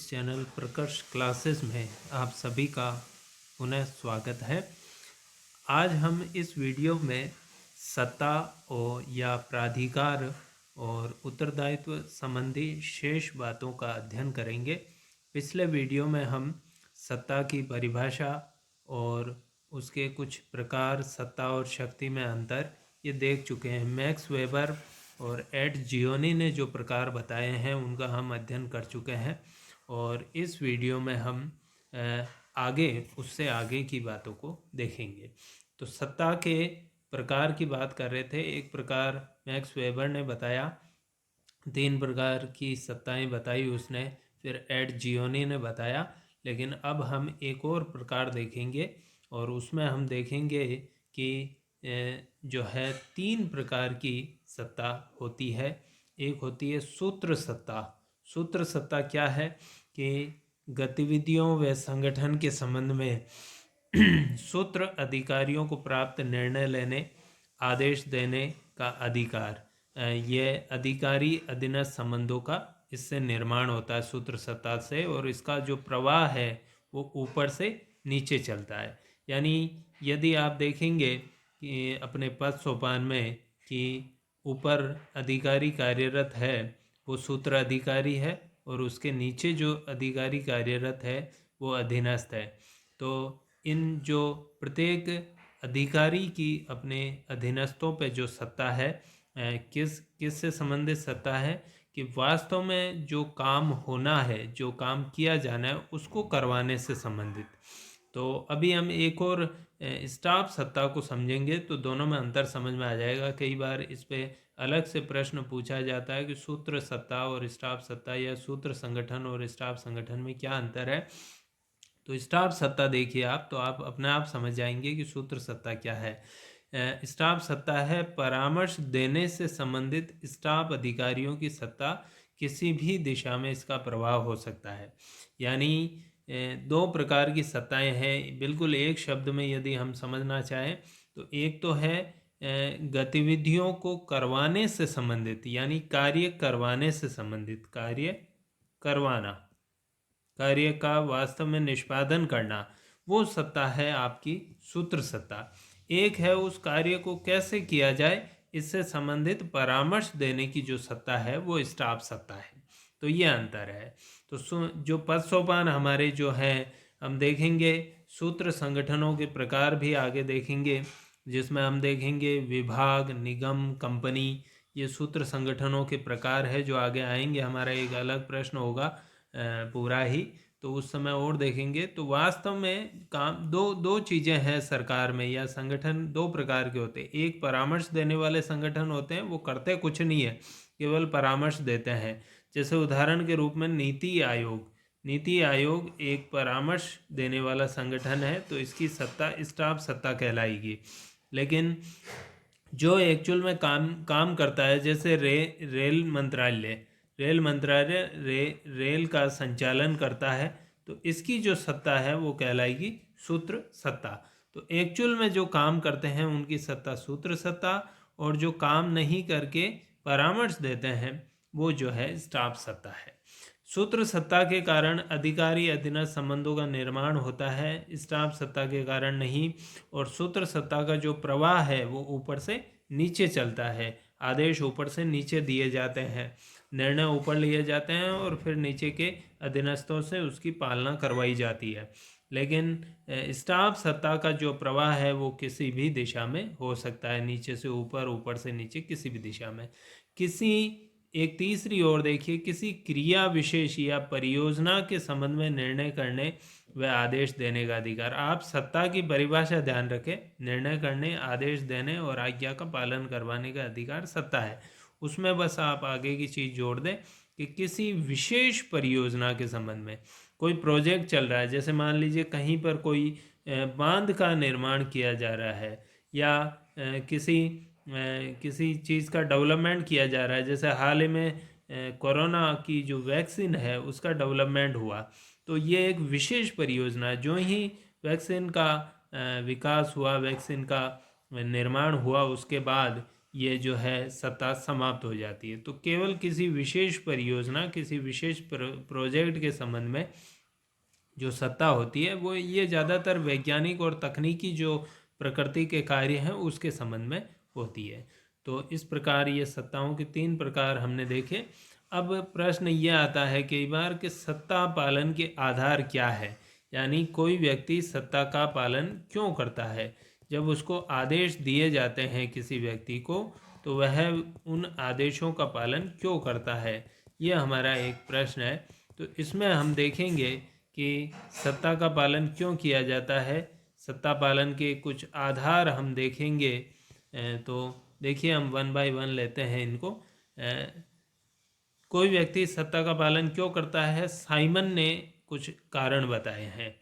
इस channel प्रकर्ष classes में आप सभी का पुनः स्वागत है। आज हम इस वीडियो में सत्ता और या प्राधिकार और उत्तरदायित्व संबंधी शेष बातों का अध्ययन करेंगे। पिछले वीडियो में हम सत्ता की परिभाषा और उसके कुछ प्रकार, सत्ता और शक्ति में अंतर ये देख चुके हैं। मैक्स वेबर और एड जियोनी ने जो प्रकार बताए हैं उनका हम अध्ययन कर चुके हैं और इस वीडियो में हम उससे आगे की बातों को देखेंगे। तो सत्ता के प्रकार की बात कर रहे थे। एक प्रकार मैक्स वेबर ने बताया, 3 प्रकार की सत्ताएं बताई उसने, फिर एड जियोनी ने बताया। लेकिन अब हम एक और प्रकार देखेंगे और उसमें हम देखेंगे कि जो है 3 प्रकार की सत्ता होती है। एक होती है सूत्र सत्ता। सूत्र सत्ता क्या है कि गतिविधियों व संगठन के संबंध में सूत्र अधिकारियों को प्राप्त निर्णय लेने, आदेश देने का अधिकार। यह अधिकारी अधीनस्थ संबंधों का इससे निर्माण होता है सूत्र सत्ता से, और इसका जो प्रवाह है वो ऊपर से नीचे चलता है। यानी यदि आप देखेंगे कि अपने पद सोपान में कि ऊपर अधिकारी कार्यरत है वो सूत्र अधिकारी है और उसके नीचे जो अधिकारी कार्यरत है वो अधीनस्थ है। तो इन जो प्रत्येक अधिकारी की अपने अधीनस्थों पे जो सत्ता है, किस से संबंधित सत्ता है कि वास्तव में जो काम होना है, जो काम किया जाना है उसको करवाने से संबंधित। तो अभी हम एक और स्टाफ सत्ता को समझेंगे तो दोनों में अंतर समझ में आ जाएगा। कई बार इस पे अलग से प्रश्न पूछा जाता है कि सूत्र सत्ता और स्टाफ सत्ता या सूत्र संगठन और स्टाफ संगठन में क्या अंतर है। तो स्टाफ सत्ता देखिए आप, तो आप अपने आप समझ जाएंगे कि सूत्र सत्ता क्या है। स्टाफ सत्ता है परामर्श देने से संबंधित स्टाफ अधिकारियों की सत्ता, किसी भी दिशा में इसका प्रभाव हो सकता है। यानी 2 प्रकार की सत्ताएं हैं। बिल्कुल एक शब्द में यदि हम समझना चाहें तो एक तो है गतिविधियों को करवाने से संबंधित, यानी कार्य करवाने से संबंधित, कार्य करवाना, कार्य का वास्तव में निष्पादन करना, वो सत्ता है आपकी सूत्र सत्ता। एक है उस कार्य को कैसे किया जाए इससे संबंधित परामर्श देने की जो सत्ता है वो स्टाफ सत्ता है। तो ये अंतर है। तो जो पद सोपान हमारे जो हैं हम देखेंगे, सूत्र संगठनों के प्रकार भी आगे देखेंगे, जिसमें हम देखेंगे विभाग, निगम, कंपनी, ये सूत्र संगठनों के प्रकार है जो आगे आएंगे। हमारा एक अलग प्रश्न होगा पूरा ही, तो उस समय और देखेंगे। तो वास्तव में काम दो चीज़ें हैं सरकार में, या संगठन 2 प्रकार के होते हैं। एक परामर्श देने वाले संगठन होते हैं, वो करते कुछ नहीं है, केवल परामर्श देते हैं। जैसे उदाहरण के रूप में नीति आयोग एक परामर्श देने वाला संगठन है, तो इसकी सत्ता स्टाफ सत्ता कहलाएगी। लेकिन जो एक्चुअल में काम करता है, जैसे रेल मंत्रालय रेल का संचालन करता है, तो इसकी जो सत्ता है वो कहलाएगी सूत्र सत्ता। तो एक्चुअल में जो काम करते हैं उनकी सत्ता सूत्र सत्ता, और जो काम नहीं करके परामर्श देते हैं वो जो है स्टाफ सत्ता है। सूत्र सत्ता के कारण अधिकारी अधीनस्थ संबंधों का निर्माण होता है, स्टाफ सत्ता के कारण नहीं। और सूत्र सत्ता का जो प्रवाह है वो ऊपर से नीचे चलता है, आदेश ऊपर से नीचे दिए जाते हैं, निर्णय ऊपर लिए जाते हैं और फिर नीचे के अधीनस्थों से उसकी पालना करवाई जाती है। लेकिन स्टाफ सत्ता का जो प्रवाह है वो किसी भी दिशा में हो सकता है, नीचे से ऊपर, ऊपर से नीचे, किसी भी दिशा में। एक तीसरी ओर देखिए, किसी क्रिया विशेष या परियोजना के संबंध में निर्णय करने व आदेश देने का अधिकार। आप सत्ता की परिभाषा ध्यान रखें, निर्णय करने, आदेश देने और आज्ञा का पालन करवाने का अधिकार सत्ता है। उसमें बस आप आगे की चीज़ जोड़ दें कि किसी विशेष परियोजना के संबंध में कोई प्रोजेक्ट चल रहा है, जैसे मान लीजिए कहीं पर कोई बांध का निर्माण किया जा रहा है, या किसी चीज़ का डेवलपमेंट किया जा रहा है। जैसे हाल ही में कोरोना की जो वैक्सीन है उसका डेवलपमेंट हुआ, तो ये एक विशेष परियोजना है। जो ही वैक्सीन का विकास हुआ, वैक्सीन का निर्माण हुआ, उसके बाद ये जो है सत्ता समाप्त हो जाती है। तो केवल किसी विशेष परियोजना, किसी विशेष प्रोजेक्ट के संबंध में जो सत्ता होती है वो ये ज़्यादातर वैज्ञानिक और तकनीकी जो प्रकृति के कार्य हैं उसके संबंध में होती है। तो इस प्रकार ये सत्ताओं के 3 प्रकार हमने देखे। अब प्रश्न ये आता है कई बार कि सत्ता पालन के आधार क्या है, यानी कोई व्यक्ति सत्ता का पालन क्यों करता है। जब उसको आदेश दिए जाते हैं किसी व्यक्ति को, तो वह उन आदेशों का पालन क्यों करता है, ये हमारा एक प्रश्न है। तो इसमें हम देखेंगे कि सत्ता का पालन क्यों किया जाता है, सत्ता पालन के कुछ आधार हम देखेंगे। तो देखिए हम 1 बाय 1 लेते हैं इनको। कोई व्यक्ति सत्ता का पालन क्यों करता है, साइमन ने कुछ कारण बताए हैं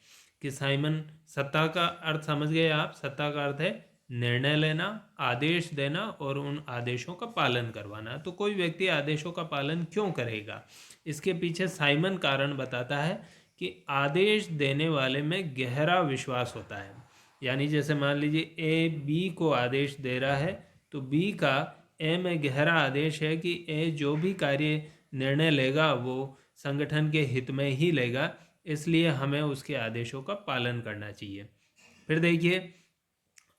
कि साइमन, सत्ता का अर्थ समझ गए आप। सत्ता का अर्थ है निर्णय लेना, आदेश देना और उन आदेशों का पालन करवाना। तो कोई व्यक्ति आदेशों का पालन क्यों करेगा, इसके पीछे साइमन कारण बताता है कि आदेश देने वाले में गहरा विश्वास होता है। यानी जैसे मान लीजिए ए बी को आदेश दे रहा है, तो बी का ए में गहरा आदेश है कि ए जो भी कार्य निर्णय लेगा वो संगठन के हित में ही लेगा, इसलिए हमें उसके आदेशों का पालन करना चाहिए। फिर देखिए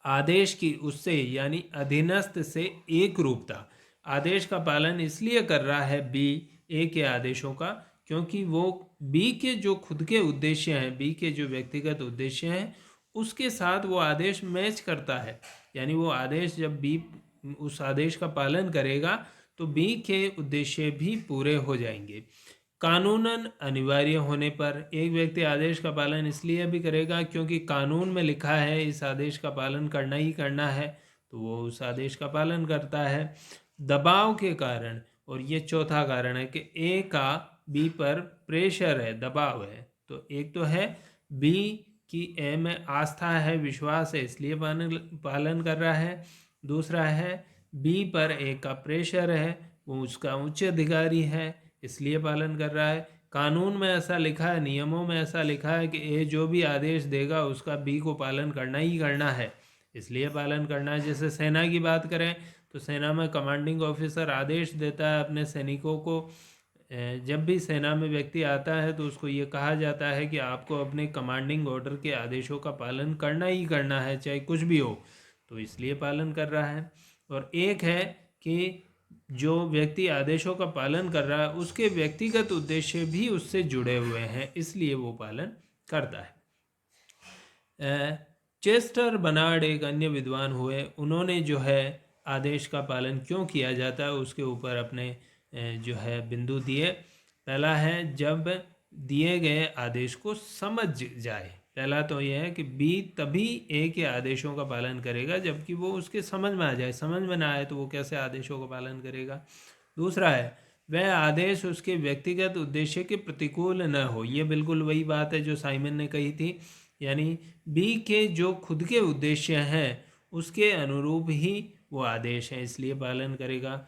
आदेश की उससे यानी अधीनस्थ से एक रूपता। आदेश का पालन इसलिए कर रहा है बी ए के आदेशों का क्योंकि वो बी के जो खुद के उद्देश्य हैं, बी के जो व्यक्तिगत उद्देश्य हैं उसके साथ वो आदेश मैच करता है। यानी वो आदेश जब बी उस आदेश का पालन करेगा तो बी के उद्देश्य भी पूरे हो जाएंगे। कानूनन अनिवार्य होने पर एक व्यक्ति आदेश का पालन इसलिए भी करेगा क्योंकि कानून में लिखा है इस आदेश का पालन करना ही करना है, तो वो उस आदेश का पालन करता है। दबाव के कारण, और ये चौथा कारण है कि ए का बी पर प्रेशर है, दबाव है। तो एक तो है बी की ए में आस्था है, विश्वास है, इसलिए पालन कर रहा है। दूसरा है बी पर ए का प्रेशर है, वो उसका उच्च अधिकारी है, इसलिए पालन कर रहा है। कानून में ऐसा लिखा है, नियमों में ऐसा लिखा है कि ए जो भी आदेश देगा उसका बी को पालन करना ही करना है, इसलिए पालन करना है। जैसे सेना की बात करें तो सेना में कमांडिंग ऑफिसर आदेश देता है अपने सैनिकों को। जब भी सेना में व्यक्ति आता है तो उसको ये कहा जाता है कि आपको अपने कमांडिंग ऑर्डर के आदेशों का पालन करना ही करना है, चाहे कुछ भी हो, तो इसलिए पालन कर रहा है। और एक है कि जो व्यक्ति आदेशों का पालन कर रहा है उसके व्यक्तिगत उद्देश्य भी उससे जुड़े हुए हैं, इसलिए वो पालन करता है। चेस्टर बनार्ड एक अन्य विद्वान हुए, उन्होंने जो है आदेश का पालन क्यों किया जाता है उसके ऊपर अपने जो है बिंदु दिए। पहला है जब दिए गए आदेश को समझ जाए। पहला तो यह है कि बी तभी ए के आदेशों का पालन करेगा जबकि वो उसके समझ में आ जाए, समझ में ना आए तो वो कैसे आदेशों का पालन करेगा। दूसरा है वह आदेश उसके व्यक्तिगत उद्देश्य के प्रतिकूल न हो। ये बिल्कुल वही बात है जो साइमन ने कही थी, यानी बी के जो खुद के उद्देश्य हैं उसके अनुरूप ही वो आदेश है, इसलिए पालन करेगा।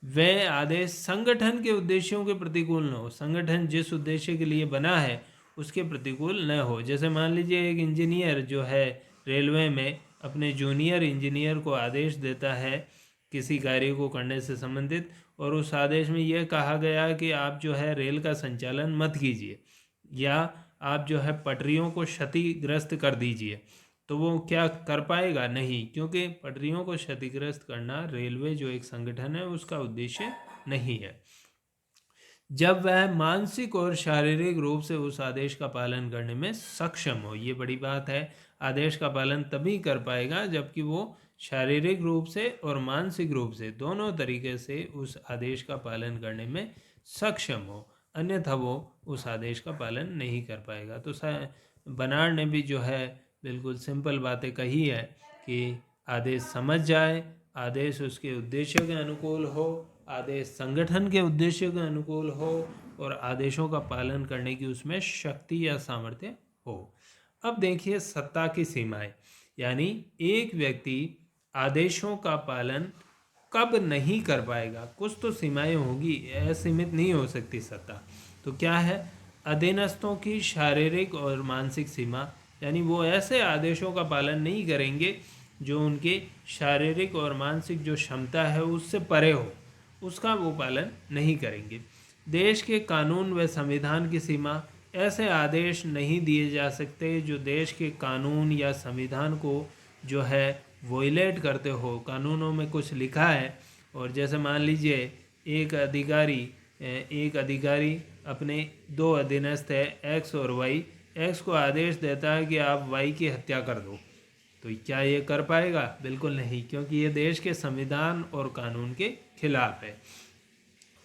वह आदेश संगठन के उद्देश्यों के प्रतिकूल न हो, संगठन जिस उद्देश्य के लिए बना है उसके प्रतिकूल न हो। जैसे मान लीजिए एक इंजीनियर जो है रेलवे में अपने जूनियर इंजीनियर को आदेश देता है किसी कार्य को करने से संबंधित, और उस आदेश में यह कहा गया कि आप जो है रेल का संचालन मत कीजिए या आप जो है पटरियों को क्षतिग्रस्त कर दीजिए, तो वो क्या कर पाएगा? नहीं, क्योंकि पटरियों को क्षतिग्रस्त करना रेलवे जो एक संगठन है उसका उद्देश्य नहीं है। जब वह मानसिक और शारीरिक रूप से उस आदेश का पालन करने में सक्षम हो, ये बड़ी बात है। आदेश का पालन तभी कर पाएगा जबकि वो शारीरिक रूप से और मानसिक रूप से दोनों तरीके से उस आदेश का पालन करने में सक्षम हो, अन्यथा वो उस आदेश का पालन नहीं कर पाएगा। तो बनार्ड ने भी जो है बिल्कुल सिंपल बातें कही है कि आदेश समझ जाए, आदेश उसके उद्देश्य के अनुकूल हो, आदेश संगठन के उद्देश्य के अनुकूल हो और आदेशों का पालन करने की उसमें शक्ति या सामर्थ्य हो। अब देखिए सत्ता की सीमाएं, यानी एक व्यक्ति आदेशों का पालन कब नहीं कर पाएगा, कुछ तो सीमाएं होगी, असीमित नहीं हो सकती सत्ता। तो क्या है? अधीनस्थों की शारीरिक और मानसिक सीमा, यानी वो ऐसे आदेशों का पालन नहीं करेंगे जो उनके शारीरिक और मानसिक जो क्षमता है उससे परे हो, उसका वो पालन नहीं करेंगे। देश के कानून व संविधान की सीमा, ऐसे आदेश नहीं दिए जा सकते जो देश के कानून या संविधान को जो है वोलेट करते हो। कानूनों में कुछ लिखा है और जैसे मान लीजिए एक अधिकारी अपने दो अधीनस्थ है एक्स और वाई, एक्स को आदेश देता है कि आप वाई की हत्या कर दो, तो क्या ये कर पाएगा? बिल्कुल नहीं, क्योंकि ये देश के संविधान और कानून के खिलाफ है।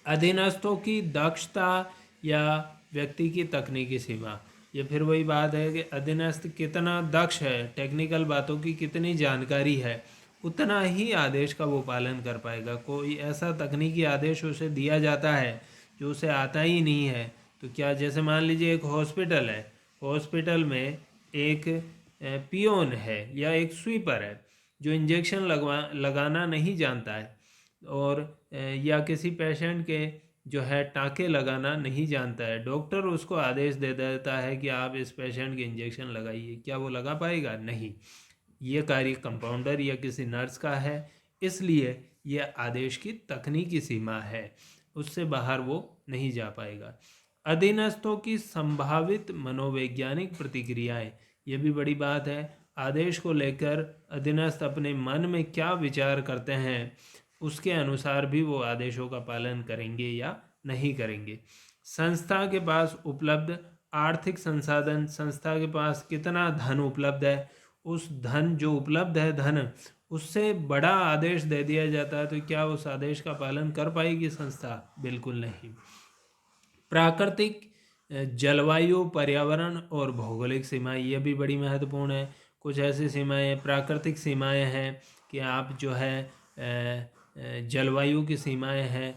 अधीनस्थों की दक्षता या व्यक्ति की तकनीकी सीमा, ये फिर वही बात है कि अधीनस्थ कितना दक्ष है, टेक्निकल बातों की कितनी जानकारी है, उतना ही आदेश का वो पालन कर पाएगा। कोई ऐसा तकनीकी आदेश उसे दिया जाता है जो उसे आता ही नहीं है, तो क्या, जैसे मान लीजिए एक हॉस्पिटल है, हॉस्पिटल में एक पियोन है या एक स्वीपर है जो इंजेक्शन लगाना नहीं जानता है, और या किसी पेशेंट के जो है टाँके लगाना नहीं जानता है, डॉक्टर उसको आदेश दे देता है कि आप इस पेशेंट के इंजेक्शन लगाइए, क्या वो लगा पाएगा? नहीं। ये कार्य कंपाउंडर या किसी नर्स का है, इसलिए यह आदेश की तकनीकी सीमा है, उससे बाहर वो नहीं जा पाएगा। अधीनस्थों की संभावित मनोवैज्ञानिक प्रतिक्रियाएं, ये भी बड़ी बात है। आदेश को लेकर अधीनस्थ अपने मन में क्या विचार करते हैं, उसके अनुसार भी वो आदेशों का पालन करेंगे या नहीं करेंगे। संस्था के पास उपलब्ध आर्थिक संसाधन, संस्था के पास कितना धन उपलब्ध है, उस धन जो उपलब्ध है धन, उससे बड़ा आदेश दे दिया जाता है तो क्या उस आदेश का पालन कर पाएगी संस्था? बिल्कुल नहीं। प्राकृतिक जलवायु, पर्यावरण और भौगोलिक सीमाएं, ये भी बड़ी महत्वपूर्ण है। कुछ ऐसी सीमाएं, प्राकृतिक सीमाएं हैं कि आप जो है जलवायु की सीमाएं हैं,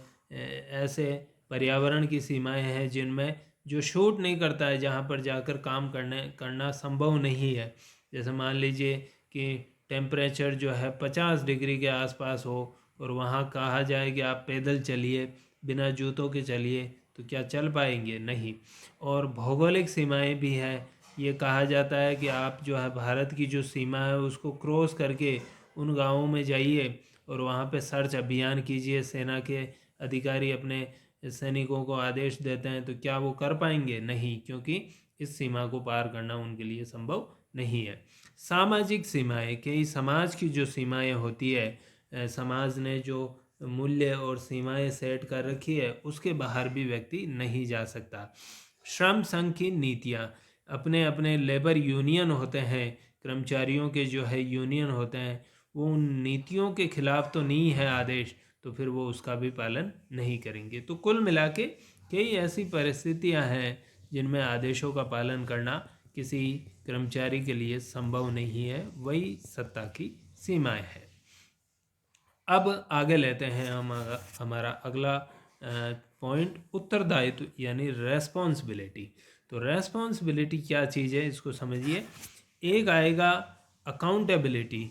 ऐसे पर्यावरण की सीमाएं हैं जिनमें जो शूट नहीं करता है, जहाँ पर जाकर काम करना संभव नहीं है। जैसे मान लीजिए कि टेम्परेचर जो है 50 डिग्री के आसपास हो और वहाँ कहा जाए कि आप पैदल चलिए, बिना जूतों के चलिए, तो क्या चल पाएंगे? नहीं। और भौगोलिक सीमाएं भी हैं, ये कहा जाता है कि आप जो है भारत की जो सीमा है उसको क्रॉस करके उन गांवों में जाइए और वहाँ पे सर्च अभियान कीजिए। सेना के अधिकारी अपने सैनिकों को आदेश देते हैं, तो क्या वो कर पाएंगे? नहीं, क्योंकि इस सीमा को पार करना उनके लिए संभव नहीं है। सामाजिक सीमाएं, कई समाज की जो सीमाएं होती है, समाज ने जो मूल्य और सीमाएं सेट कर रखी है, उसके बाहर भी व्यक्ति नहीं जा सकता। श्रम संघ की नीतियाँ, अपने अपने लेबर यूनियन होते हैं, कर्मचारियों के जो है यूनियन होते हैं, वो उन नीतियों के खिलाफ तो नहीं है आदेश, तो फिर वो उसका भी पालन नहीं करेंगे। तो कुल मिला के कई ऐसी परिस्थितियां हैं जिनमें आदेशों का पालन करना किसी कर्मचारी के लिए संभव नहीं है, वही सत्ता की सीमाएं हैं। अब आगे लेते हैं हमारा अगला पॉइंट, उत्तरदायित्व यानी रेस्पॉन्सिबिलिटी। तो रेस्पॉन्सिबिलिटी क्या चीज़ है, इसको समझिए। एक आएगा अकाउंटेबिलिटी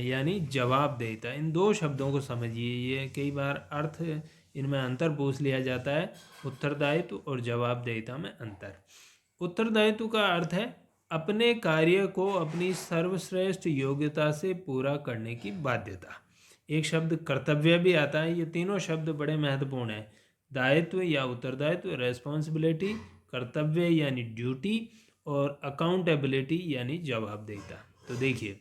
यानी जवाबदेहिता। इन दो शब्दों को समझिए, ये कई बार अर्थ इनमें अंतर पूछ लिया जाता है, उत्तरदायित्व और जवाबदेहिता में अंतर। उत्तरदायित्व का अर्थ है अपने कार्य को अपनी सर्वश्रेष्ठ योग्यता से पूरा करने की बाध्यता। एक शब्द कर्तव्य भी आता है, ये तीनों शब्द बड़े महत्वपूर्ण हैं। दायित्व या उत्तरदायित्व, रेस्पॉन्सिबिलिटी, कर्तव्य यानी ड्यूटी, और अकाउंटेबिलिटी यानी जवाबदेहिता। तो देखिए,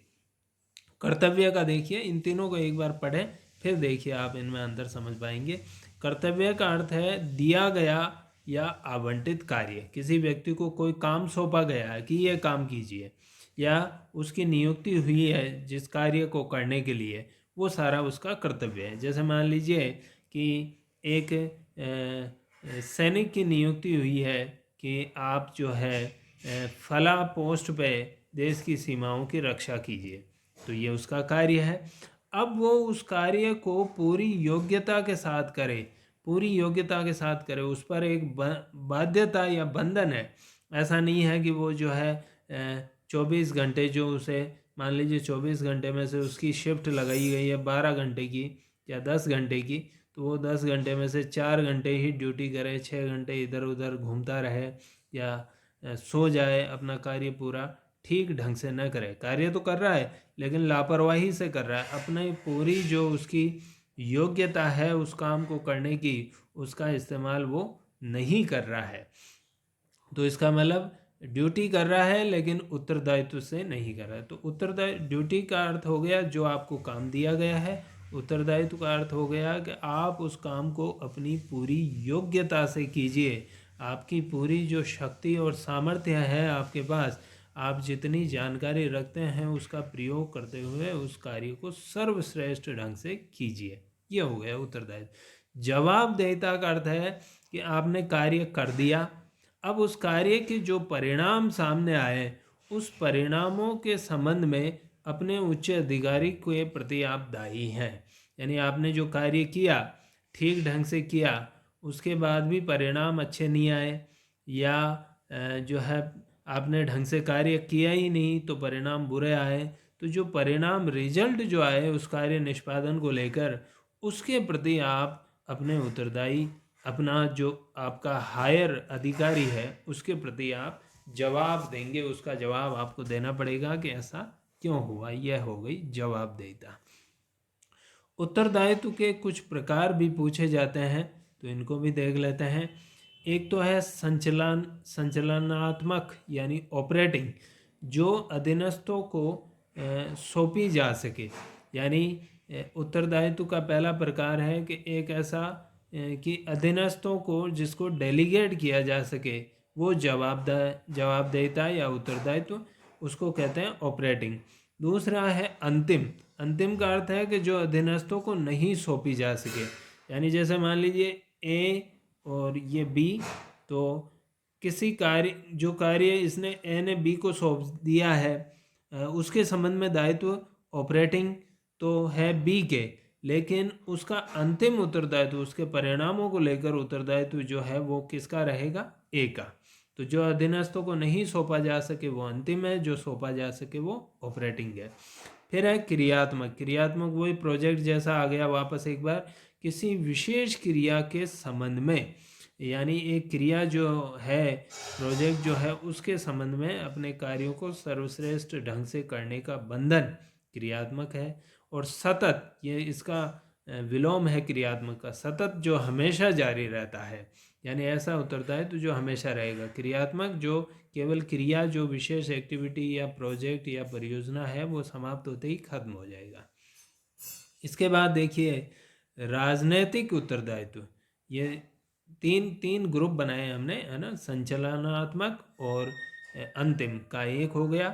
कर्तव्य का देखिए, इन तीनों को एक बार पढ़ें फिर देखिए, आप इनमें अंतर समझ पाएंगे। कर्तव्य का अर्थ है दिया गया या आवंटित कार्य। किसी व्यक्ति को कोई काम सौंपा गया है कि ये काम कीजिए, या उसकी नियुक्ति हुई है जिस कार्य को करने के लिए, वो सारा उसका कर्तव्य है। जैसे मान लीजिए कि एक सैनिक की नियुक्ति हुई है कि आप जो है फला पोस्ट पे देश की सीमाओं की रक्षा कीजिए, तो ये उसका कार्य है। अब वो उस कार्य को पूरी योग्यता के साथ करे, पूरी योग्यता के साथ करे, उस पर एक बाध्यता या बंधन है। ऐसा नहीं है कि वो जो है 24 घंटे, जो उसे मान लीजिए 24 घंटे में से उसकी शिफ्ट लगाई गई है 12 घंटे की या 10 घंटे की, तो वो 10 घंटे में से 4 घंटे ही ड्यूटी करे, 6 घंटे इधर उधर घूमता रहे या सो जाए, अपना कार्य पूरा ठीक ढंग से न करे। कार्य तो कर रहा है लेकिन लापरवाही से कर रहा है, अपने पूरी जो उसकी योग्यता है उस काम को करने की, उसका इस्तेमाल वो नहीं कर रहा है। तो इसका मतलब ड्यूटी कर रहा है लेकिन उत्तरदायित्व से नहीं कर रहा है। तो उत्तरदायित्व, ड्यूटी का अर्थ हो गया जो आपको काम दिया गया है, उत्तरदायित्व का अर्थ हो गया कि आप उस काम को अपनी पूरी योग्यता से कीजिए। आपकी पूरी जो शक्ति और सामर्थ्य है आपके पास, आप जितनी जानकारी रखते हैं उसका प्रयोग करते हुए उस कार्य को सर्वश्रेष्ठ ढंग से कीजिए। ये हो गया उत्तरदायित्व। जवाबदेहिता का अर्थ है कि आपने कार्य कर दिया, अब उस कार्य के जो परिणाम सामने आए उस परिणामों के संबंध में अपने उच्च अधिकारी के प्रति आप दायी हैं। यानी आपने जो कार्य किया ठीक ढंग से किया, उसके बाद भी परिणाम अच्छे नहीं आए, या जो है आपने ढंग से कार्य किया ही नहीं तो परिणाम बुरे आए, तो जो परिणाम रिजल्ट जो आए उस कार्य निष्पादन को लेकर, उसके प्रति आप अपने उत्तरदायी, अपना जो आपका हायर अधिकारी है उसके प्रति आप जवाब देंगे। उसका जवाब आपको देना पड़ेगा कि ऐसा क्यों हुआ। यह हो गई जवाबदेहिता। उत्तरदायित्व के कुछ प्रकार भी पूछे जाते हैं, तो इनको भी देख लेते हैं। एक तो है संचालनात्मक यानी ऑपरेटिंग, जो अधीनस्थों को सौंपी जा सके। यानी उत्तरदायित्व का पहला प्रकार है कि एक ऐसा कि अधीनस्थों को जिसको डेलीगेट किया जा सके, वो जवाबदेहिता या उत्तरदायित्व, उसको कहते हैं ऑपरेटिंग। दूसरा है अंतिम। अंतिम का अर्थ है कि जो अधीनस्थों को नहीं सौंपी जा सके। यानी जैसे मान लीजिए ए और ये बी, तो किसी कार्य, जो कार्य इसने ए ने बी को सौंप दिया है, उसके संबंध में दायित्व ऑपरेटिंग तो है बी के, लेकिन उसका अंतिम उत्तरदायित्व, उसके परिणामों को लेकर उत्तरदायित्व जो है वो किसका रहेगा? ए का। तो जो अधीनस्थों को नहीं सौंपा जा सके वो अंतिम है, जो सौंपा जा सके वो ऑपरेटिंग है। फिर है क्रियात्मक। क्रियात्मक वही प्रोजेक्ट जैसा आ गया वापस एक बार, किसी विशेष क्रिया के संबंध में, यानी एक क्रिया जो है, प्रोजेक्ट जो है, उसके संबंध में अपने कार्यों को सर्वश्रेष्ठ ढंग से करने का बंधन क्रियात्मक है। और सतत, ये इसका विलोम है क्रियात्मक का, सतत जो हमेशा जारी रहता है, यानी ऐसा उत्तरदायित्व जो हमेशा रहेगा। क्रियात्मक जो केवल क्रिया, जो विशेष एक्टिविटी या प्रोजेक्ट या परियोजना है वो समाप्त होते ही खत्म हो जाएगा। इसके बाद देखिए राजनैतिक उत्तरदायित्व। ये तीन ग्रुप बनाए हमने, है ना। संचालनात्मक और अंतिम का एक हो गया,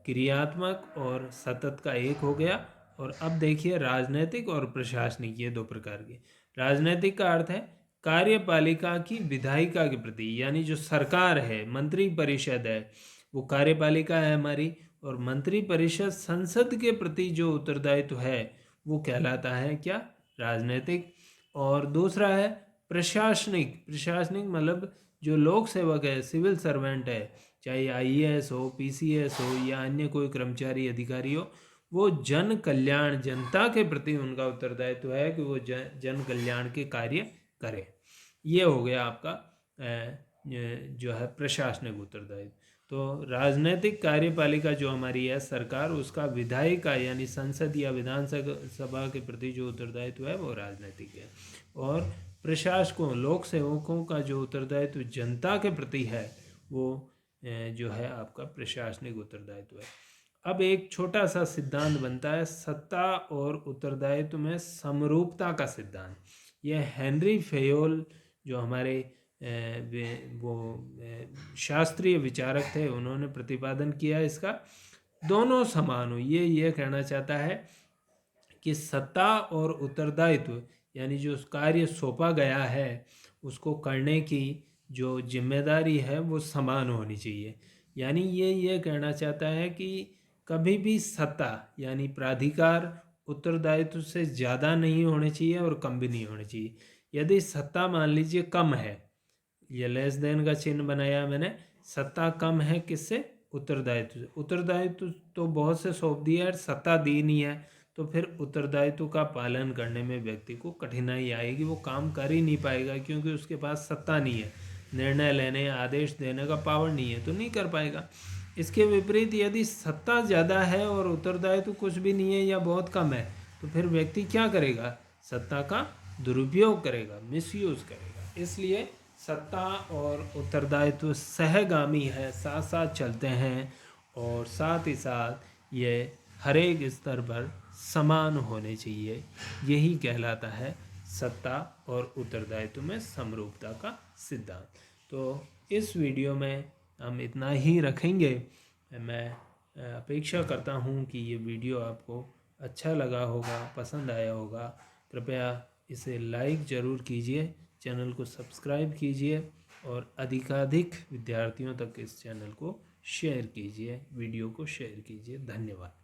क्रियात्मक और सतत का एक हो गया, और अब देखिए राजनैतिक और प्रशासनिक, ये दो प्रकार के। राजनैतिक का अर्थ है कार्यपालिका की विधायिका के प्रति, यानी जो सरकार है, मंत्री परिषद है, वो कार्यपालिका है हमारी, और मंत्री परिषद संसद के प्रति जो उत्तरदायित्व है वो कहलाता है क्या? राजनैतिक। और दूसरा है प्रशासनिक। प्रशासनिक मतलब जो लोक सेवक है, सिविल सर्वेंट है, चाहे आईएएस हो, पीसीएस हो या अन्य कोई कर्मचारी अधिकारी हो, वो जन कल्याण, जनता के प्रति उनका उत्तरदायित्व है कि वो जन कल्याण के कार्य करें। ये हो गया आपका जो है प्रशासनिक उत्तरदायित्व। तो राजनीतिक कार्यपालिका जो हमारी है सरकार, उसका विधायिका यानी संसद या विधानसभा के प्रति जो उत्तरदायित्व है वो राजनीतिक है। और प्रशासकों, लोक सेवकों का जो उत्तरदायित्व जनता के प्रति है वो जो है आपका प्रशासनिक उत्तरदायित्व है। अब एक छोटा सा सिद्धांत बनता है सत्ता और उत्तरदायित्व में समरूपता का सिद्धांत। यह हेनरी फेयोल जो हमारे वो शास्त्रीय विचारक थे, उन्होंने प्रतिपादन किया इसका। दोनों समान हो, ये कहना चाहता है कि सत्ता और उत्तरदायित्व यानी जो कार्य सौंपा गया है उसको करने की जो जिम्मेदारी है वो समान होनी चाहिए। यानी ये कहना चाहता है कि कभी भी सत्ता यानी प्राधिकार उत्तरदायित्व से ज़्यादा नहीं होने चाहिए और कम भी नहीं होने चाहिए। यदि सत्ता मान लीजिए कम है, ये लेस देन का चिन्ह बनाया मैंने, सत्ता कम है किससे? उत्तरदायित्व से। उत्तरदायित्व तो बहुत से सौंप दिया है, सत्ता दी नहीं है, तो फिर उत्तरदायित्व का पालन करने में व्यक्ति को कठिनाई आएगी, वो काम कर ही नहीं पाएगा क्योंकि उसके पास सत्ता नहीं है, निर्णय लेने, आदेश देने का पावर नहीं है, तो नहीं कर पाएगा। इसके विपरीत यदि सत्ता ज़्यादा है और उत्तरदायित्व कुछ भी नहीं है या बहुत कम है, तो फिर व्यक्ति क्या करेगा? सत्ता का दुरुपयोग करेगा, मिसयूज़ करेगा। इसलिए सत्ता और उत्तरदायित्व सहगामी है, साथ साथ चलते हैं और साथ ही साथ ये हर एक स्तर पर समान होने चाहिए। यही कहलाता है सत्ता और उत्तरदायित्व में समरूपता का सिद्धांत। तो इस वीडियो में हम इतना ही रखेंगे। मैं अपेक्षा करता हूँ कि ये वीडियो आपको अच्छा लगा होगा, पसंद आया होगा। कृपया इसे लाइक ज़रूर कीजिए, चैनल को सब्सक्राइब कीजिए और अधिकाधिक विद्यार्थियों तक इस चैनल को शेयर कीजिए, वीडियो को शेयर कीजिए। धन्यवाद।